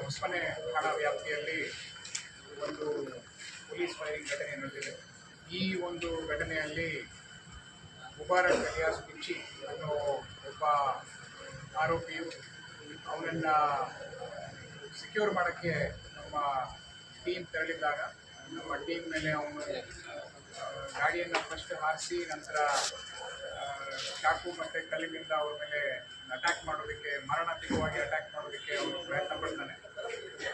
ಹೊಸಮನೆ ಠಾಣಾ ವ್ಯಾಪ್ತಿಯಲ್ಲಿ ಒಂದು ಪೊಲೀಸ್ ಫೈರಿಂಗ್ ಘಟನೆ ನಡೆದಿದೆ. ಈ ಒಂದು ಘಟನೆಯಲ್ಲಿ ಮುಬಾರಕ್ ಅಲಿಯಾಸ್ ಪಿಚ್ಚಿ ಅನ್ನೋ ಒಬ್ಬ ಆರೋಪಿಯು ಅವನನ್ನು ಸೆಕ್ಯೂರ್ ಮಾಡೋಕ್ಕೆ ನಮ್ಮ ಟೀಮ್ ತೆರಳಿದ್ದಾಗ ನಮ್ಮ ಟೀಮ್ ಮೇಲೆ ಅವನು ಗಾಡಿಯನ್ನು ಫಸ್ಟ್ ಹಾರಿಸಿ ನಂತರ ಚಾಕು ಮತ್ತು ಕಲ್ಲಿನಿಂದ ಅವ್ರ ಮೇಲೆ ಅಟ್ಯಾಕ್ ಮಾಡೋದಕ್ಕೆ ಮಾರಣಾಂತಿಕವಾಗಿ ಅಟ್ಯಾಕ್ ಮಾಡೋದಕ್ಕೆ ಅವರು ಪ್ರಯತ್ನ ಪಡ್ತಾನೆ.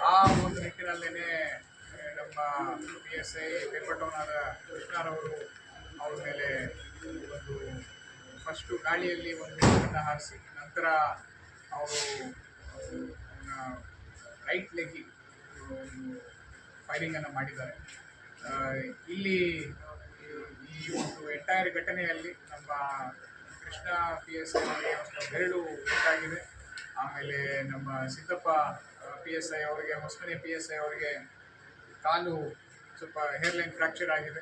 ಆ ಒಂದು ನಿಟ್ಟಿನಲ್ಲೇ ನಮ್ಮ PSI ಪೇಪರ್ ಡೌನ್ ಆದ ಕೃಷ್ಣರವರು ಅವ್ರ ಮೇಲೆ ಒಂದು ಫಸ್ಟು ಗಾಳಿಯಲ್ಲಿ ಒಂದು ಗುಂಡನ್ನು ಹಾರಿಸಿ ನಂತರ ಅವರು ರೈಟ್ ಲೆಗ್ಗಿ ಫೈರಿಂಗನ್ನು ಮಾಡಿದ್ದಾರೆ. ಇಲ್ಲಿ ಈ ಒಂದು ಎಂಟೈರ್ ಘಟನೆಯಲ್ಲಿ ನಮ್ಮ ಕೃಷ್ಣ PSI ಅವರಿಗೆ ಒಂದು ಬೆರಳು ಉಂಟಾಗಿದೆ. ಆಮೇಲೆ ನಮ್ಮ ಸಿದ್ದಪ್ಪ PSI ಅವರಿಗೆ, ಹೊಸಮನೆ PSI ಅವರಿಗೆ ಕಾಲು ಸ್ವಲ್ಪ ಹೇರ್ಲೈನ್ ಫ್ರ್ಯಾಕ್ಚರ್ ಆಗಿದೆ.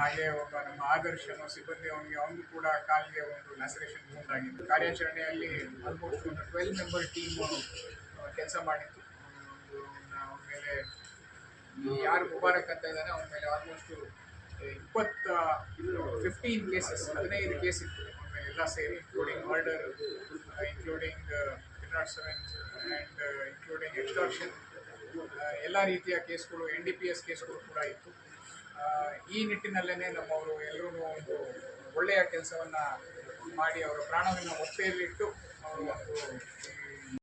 ಹಾಗೆ ಒಬ್ಬ ನಮ್ಮ ಆದರ್ಶ ಅನ್ನೋ ಸಿಬ್ಬಂದಿ ಅವನಿಗೂ ಕೂಡ ಕಾಲಿಗೆ ಒಂದು ಲ್ಯಾಸರೇಷನ್ ಉಂಟಾಗಿದೆ. ಕಾರ್ಯಾಚರಣೆಯಲ್ಲಿ ಆಲ್ಮೋಸ್ಟ್ ಒಂದು 12 ಮೆಂಬರ್ ಟೀಮ್ ಕೆಲಸ ಮಾಡಿತ್ತು. ಅವನ ಮೇಲೆ ಯಾರು ಮುಬಾರಕ್ ಅಂತ ಇದ್ದಾನೆ ಅವನ ಮೇಲೆ ಆಲ್ಮೋಸ್ಟ್ 15 ಕೇಸಸ್, 15 ಕೇಸ್ ಇತ್ತು ಅವನ ಮೇಲೆ ಎಲ್ಲ ಸೇರಿ, including murder, including 307 and including extortion, ಎಲ್ಲ ರೀತಿಯ ಕೇಸ್ಗಳು, NDPS ಕೇಸ್ಗಳು ಕೂಡ ಇತ್ತು. ಈ ನಿಟ್ಟಿನಲ್ಲೇ ನಮ್ಮವರು ಎಲ್ಲರೂ ಒಂದು ಒಳ್ಳೆಯ ಕೆಲಸವನ್ನು ಮಾಡಿ ಅವರ ಪ್ರಾಣವನ್ನು ಒತ್ತೆಯಲ್ಲಿಟ್ಟು ಒಂದು